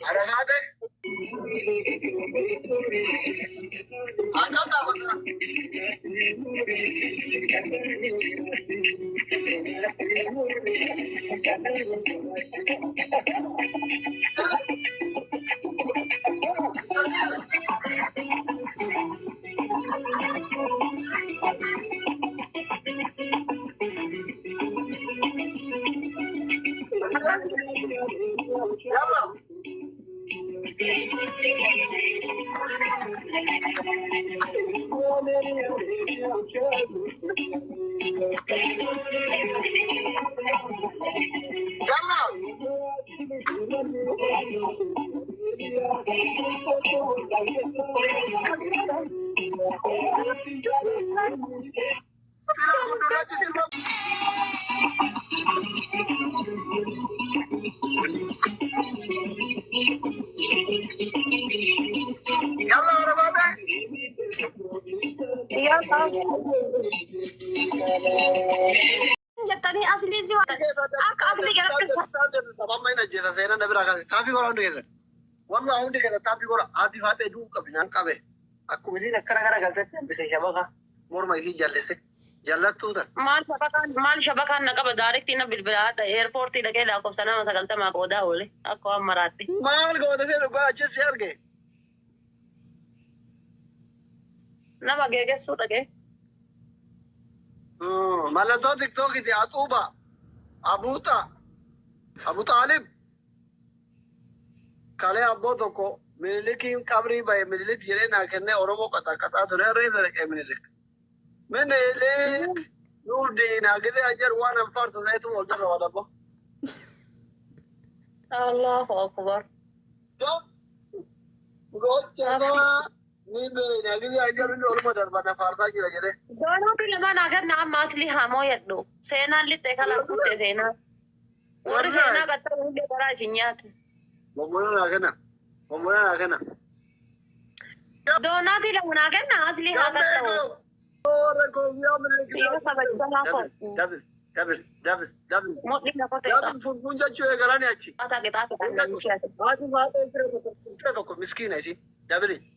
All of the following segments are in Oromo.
على هذا جتني أصلي زوا أك أصلي كذا طبعا ما ينجي هذا زين أنا براك كافي ولا عندي كذا والله عندي كذا تابي ولا عادي فاتي دوك بنان كابه أكو مدينة كرا قلت بس شبكة مور ما يجي جلسة جلت تودا مال شبكة نقبل دارك تينا بالبلاد إيربورت تينا كلا أكو سنة مسا قلت ما قودا هولي أكو أمراتي مال قودا زين قا أجلس يرجع نما جيجا سودا جي مالا تو تيك دي أتوبا أبو طالب كله أبو توكو ملكين كبري باي ملك جيرنا كنّه أورمو كتا دنيا رينا ملك ملك نور دينا كده أجر وانا فرص زيتون وجر ولا بو الله أكبر شوف قلت جنا نينا كده أجر إنه أورمو دربنا فرصة كده جري دونو لما ناقر نام ماسلي هامو يدو سينا اللي تكلا سكوت سينا وري سينا كتا ولي برا سينيات ممونا ناقنا دوناتي لما ناقر ناسلي هاكتا دبل فنجا شوية قراني أشي مسكينة أشي دبلي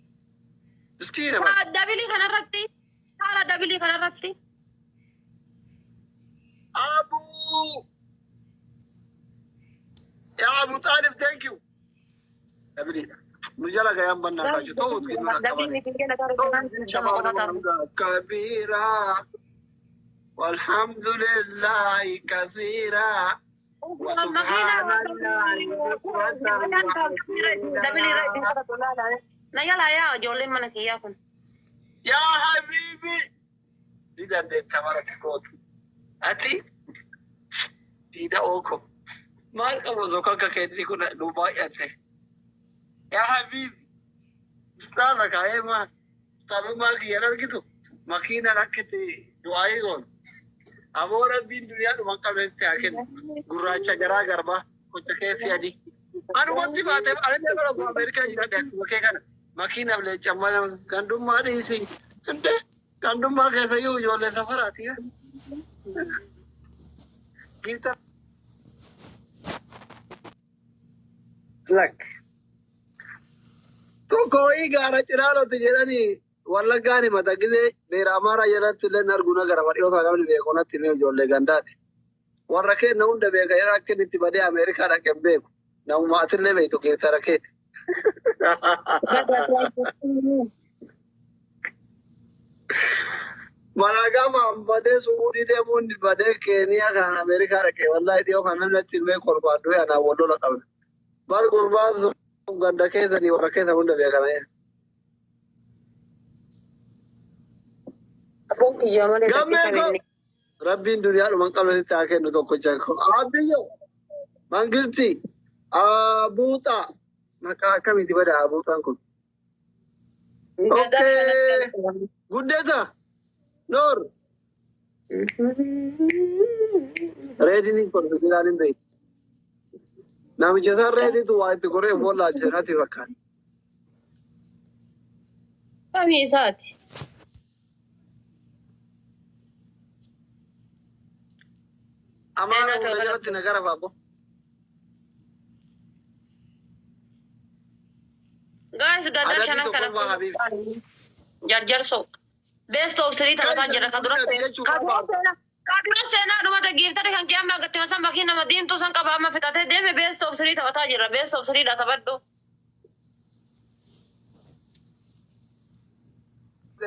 مسكينة دبلي خنا رتي هذا دبلي خنا رتي يا أبو طالب thank you دبلي مجالا قيام بنا تاجي توت كبيرا والحمد لله كثيرا وسبحان الله يا حبيبي إذا تبارك كوت أتي إذا أوكو ما أركب ذوقك كذي كنا دبي أتي يا حبيبي استاذك هاي ما استاذ ما كيانا كده ماكينة ركتي دعائي أمور الدين دنيا لما كان تأكل غراچا جرا غربا كنت كيف يعني أنا وقتي باتم أنا جبر أمريكا جرا ده وكيكنا ماكينة بله چمانا كندوم ما ده إيشي كندوم ما كيف يوجوله سفر آتي है كيتا لك तो कोई गाना चला लो तो जरा नहीं वाला गाने मत अकेले मेरा हमारा जरा तुले नर गुना करा वाली वो थाका में बेकोना तीनों जोड़ले गंदा थे वाला के नाउन डबे का यार के नीति बड़े अमेरिका रखे बेक नाउन मातले बे तो किरता रखे मनागा माम बड़े सूरी दे मुन बड़े केनिया खाना अमेरिका रखे वाला इतियो खाना ने तीनों कुर्बान दो या ना वो लो लगा बार कुर्बान गंदा के धनी वाला के नाउन डबे का नहीं Appunti io non le ربي الدنيا من قبل تاكل نتوقع جاكو أبيو مانجستي أبوتا نكا كم يتبدا أبوتا كون أوكي قدتا نور ريدي نيكور بديرانين بيت نامي جزار ريدي تو وايد تقولي فولا جناتي وكان كمي ساتي أمانة ولا نجارة بابو guys gada shanan kana jarjar so best of three tata jara kadura sena duma ta girta kan kiyama gatte masan bakina madim to san kaba ma fitate deme best of three tata jara best of three da tabaddo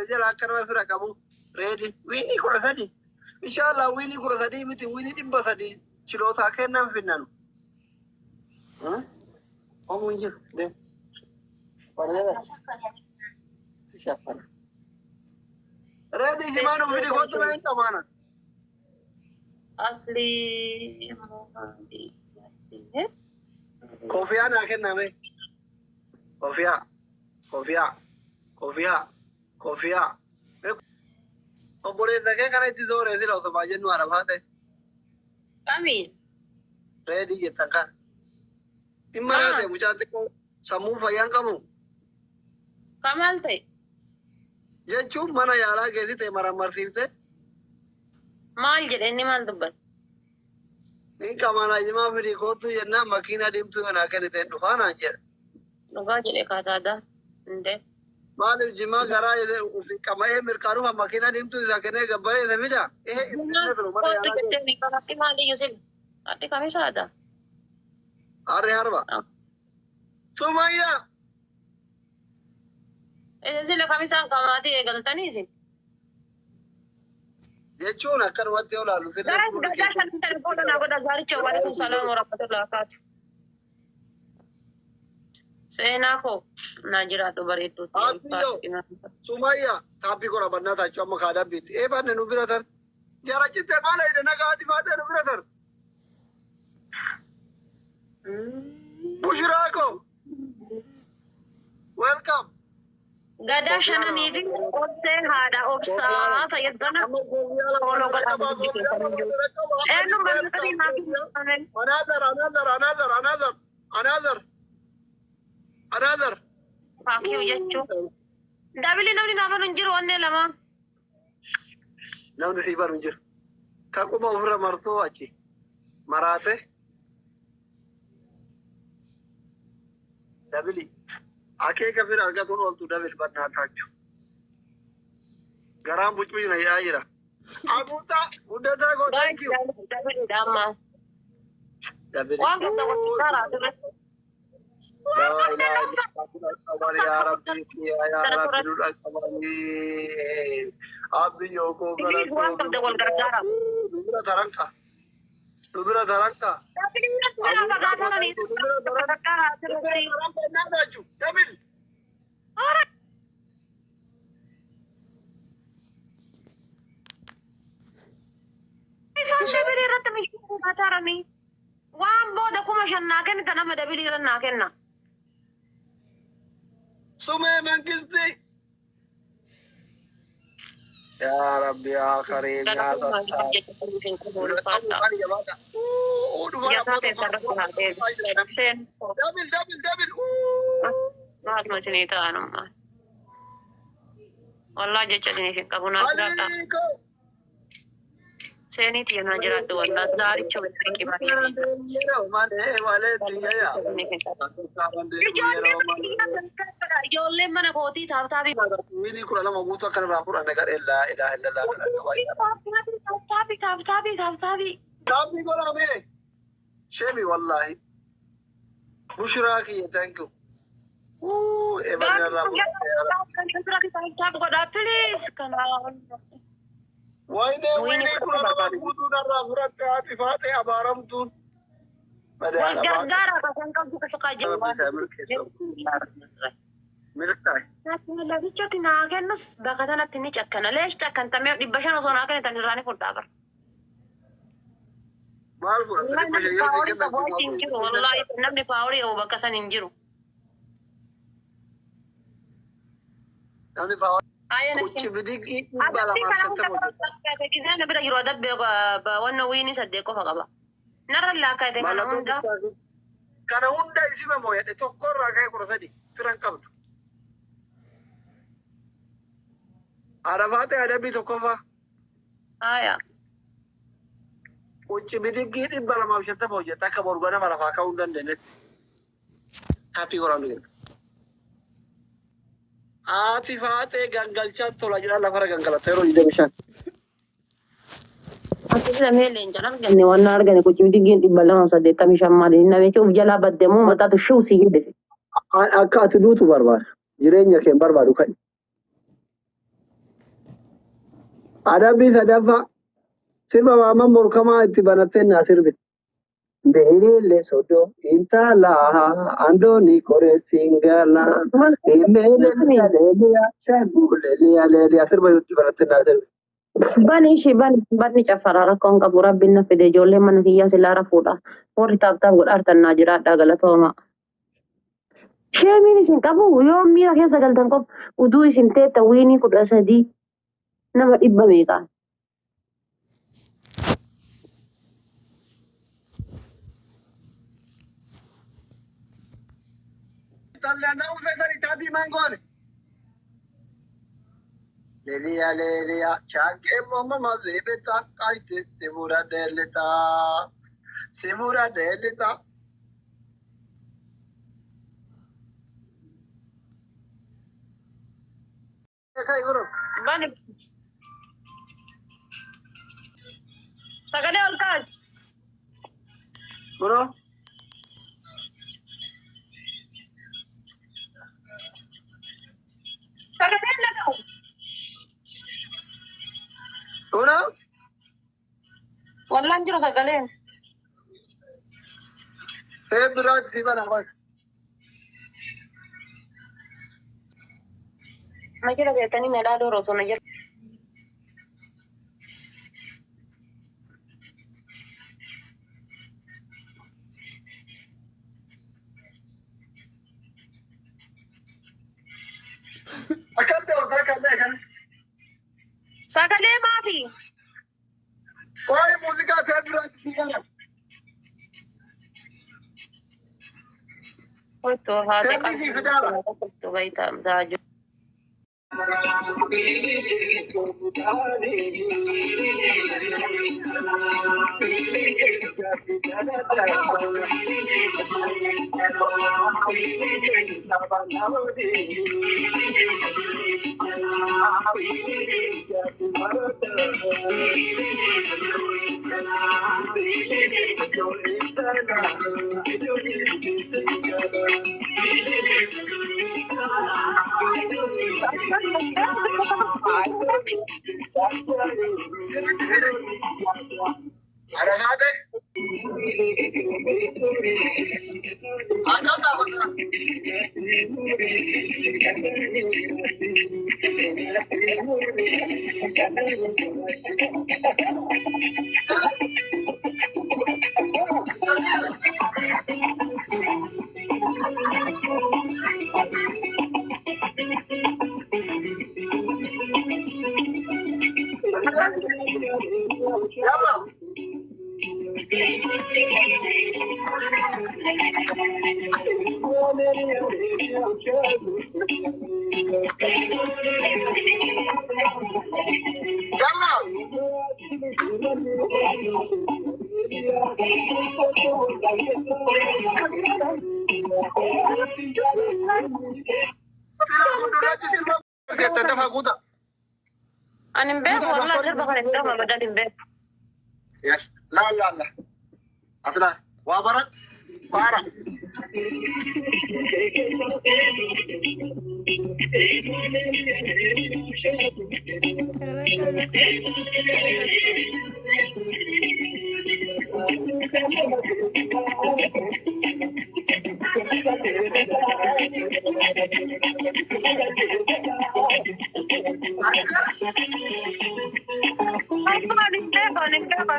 جل أكرم في ركابو ready ويني كورة ثدي إن شاء الله ويني كورة ثدي متى ويني تبى ثدي شلو ثاكر نام فينانو ها أمونجي ده فرده سيشافنا ready جمانو فيدي كنت ما أنت مانا asli كوفيا ناكر نامه كوفيا أبوري ذكي كنا تدور هذي لو تباجي نوارا فاته kami ready جتاكا إمارة ده مجاته كو سامو فيان كمو kamal te جاچو مانا يالا كذي تي مرا مرفيته mal jede ni mal dubbat إن كمانا جما في ريكوتو ينا ماكينة ديمتو أنا كذي تدفعنا جر nuga jede kata da inde مال الجما غرا يده وفي كمان مركانو هم ماكينة ديمتو إذا كنا جبرة إذا فيدا إيه نفرو مانا ko يالا tikete ni kana ki mali yusil ati kami sada أري هربا سومايا sile kami san kamati egaltani isin جاچو نكر واتي ولا لوثي guys gada shanan telefon na goda zari wa alaikum salam wa rahmatullahi wa barakatuh sena ko najira to baretu سومايا تابي كورا بنا تا چوم خادا بيت إيه بان نوبرا تر جارا چته مالا إذا نكادي فاته نوبرا تر بشراكم welcome gada shanan idi obse hada obsa fayyadana follow goda guddi kesan enu barkati na another fakiu jechu dabili namni naban unjiru onne lama namni fi barun jir ka kuma ufra marso achi marate dabili ake ka fir argatun oltu dabil banna tachu garam buchu na yaira abuta udata go thank you dabili dama dabili wangu da wacce kara sirri لا إله إلا الله يا ربي يا ربي الأكبري أبي يوكو please welcome the wal gargara تدرا ترانكا dabili na bagata na ni gargara sirri جميل dabili ratta mishi matarami wambo da kuma shannaken tanama dabili rannakenna سمي من قصدي يا ربي يا كريم يا ستار دبل والله جتني في كابونا سيني تينا جرات والله داري شو بتحكي معي جولة من أخوتي تابي ويني كل لما قلت كان رافور أنا قال إلا إله إلا الله تابي قولا مي شمي والله بشراكي thank you إبنا ويني كل لما قلت كان رافور كاتي فاتي أبارمتون والجرجارة بس أنك بسقى جوال ملكتاي لا بيجتي ناكنس بقتنا تني جكنا ليش جكن تمي دبشنا صنع كن تنراني فدابر maal fudhatte dhibba shan yoo Paawulii kennan qabu achi hin jiru. Wallaahi namni paawulii qabu bakka san hin jiru. namni paawulii Ayya kuchi nafsi. bidiqii Adabbii dhibba kana lamaaf hunda shantama gisee na bira jiru adabbee wanna wiinii saddeet qofa qaba. Narra laakkaate kana hunda. kana hunda isima moo jedhe tokkorraa ka'e 13 firan qabdu. Arafaate adabbii tokkoffaa. Ayya. Kuchi bidiqii dhibba lamaaf shantama hojjeta akka boru ganama lafaa ka'uu hin dandeenyetti. Happii waraanu jedha. Haati faatee gangalchaan tola jedha lafarra gangalata yeroo 25. Akkasii lamee leencaan arganne waan argane kuchi bidigeen 285 maali na beekee uf jalaa baddemuu mataatu shuu si hidhise. Akka ati duutu barbaada. Jireenya kee barbaadu kan. Adabbii sadaffaa sirba maaman morkamaa itti banattee naa sirbite. Beelile sodo intala andoni kore singala imeleliya leliya shagulelia lelia sirba itti banattee naa sirbite. Bani caffaraa rakkoon qabu rabbiin na fide ijoollee mana kiyyaa silaa rafuudha. Warri taaptaaf godhaartannaa jiraadhaa galatooma. Sheemiin isin qabu yoo miira keessa galtan qof uduu isin teetta wiinii 13 nama 100 meeqa. Tallana ufetani tabii mangone. Lelia chake mama mazebeta kaite simura delita. Kai guru. Bani. Sagalee ol kaas. Guru. Sagalee lakkau. Guru. Wallaan jiru sagaleen. Saya berat sih mana bang. Makira beekanii na ilaaluu osoo na jiru. Akan tahu kan? Sagalee maafi? Wah musika saya berat sih mana. Kottu haati qabdu baay'ee taa'aa Ada apa? Ada apa? Ani mbeko wallah sirba kan indah mama dan mbeko. Yes, la. Asla, wabarat, parah.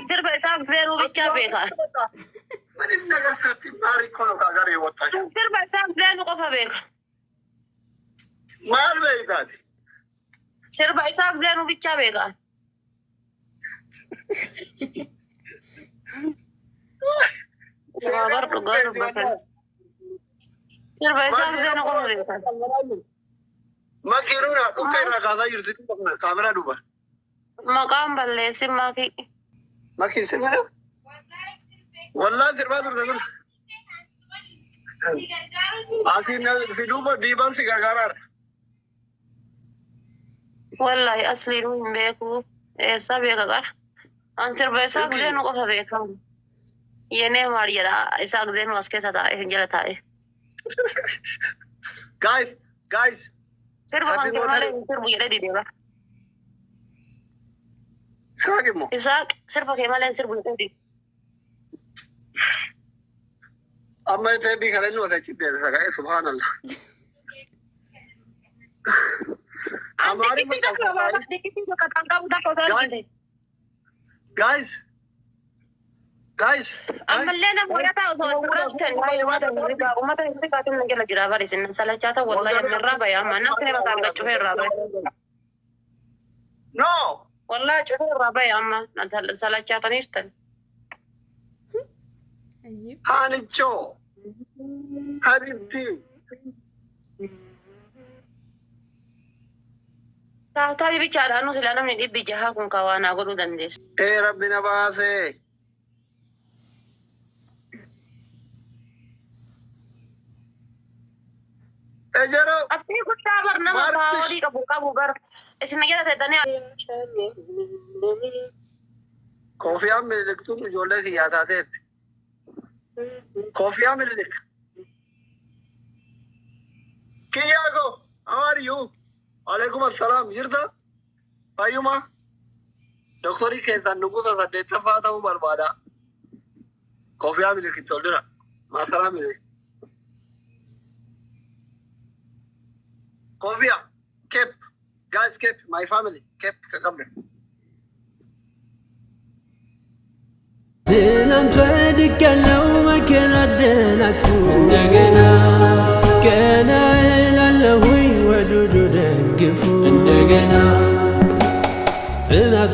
Sirba isaa feeruu bichaa beeka. Mani nagasatti maari kono kagari wata. Sirba isaa feeruu qofa beeka. Maal beekati? Sirba isaa feeruu bichaa beeka. Sirba isaa feeruu qofa beeka. Makiruna dhukkee irraa kaasaa jirti kaameraa duuba. Maqaan balleessi maki. Makiin sirba? Wallahi sirba turte kun. Asiin fi duuba diibaan si gargaaraadha. Wallahi asliin hin beeku. Eessa beeka qara? An sirba isaa feeruu qofa beeka. Yenee maal jedha isaa feeruu as keessa taa'e hin jala taa'e. Guys. Sirba kan malee sirbu jedhee dideeba. Saakimmo. Isaaq sirba kee malee sirbu jedhee dideeba. Amma teebii kana inni wata achi deebisa ka'e subhaanallah. Guys. Ammallee namoota osoo duratti uummata hindi kaatiin na jala jira barisin salachaata wallahi irraa baya amma nafti nama kan cufee irraa baya. No. Wallahi cufee irraa baya amma salachaataniirtan. Haanichoo. Habibti. Taataabii bichaadhaan nuti ilaa namni dhibbi jahaa kun kawaanaa godhuu dandeessa. Rabbi na baasee. Ejero. Asii guddaa bar nama paawolii qabu bar isin jala teessanii. Koofiyaan mililiktuun ijoollee kiyyaa taateetti. Koofiyaan mililik. Kiyyaako, how are you? Alaikum assalam. Jirta? Fayyuma? Doktorii keessan nugusa 8ffaa ta'uu barbaada. Koofiyaa milikitti ol dira. Maasaraa milik. Kofia, Cape, guys, Cape, my family, Cape, Kakambe. ትናንት ወድቄያለሁ መከራ አደናቅፎ እንደገና ቀና እላለሁኝ ወዱዱ ደግፎ እንደገና ጽናት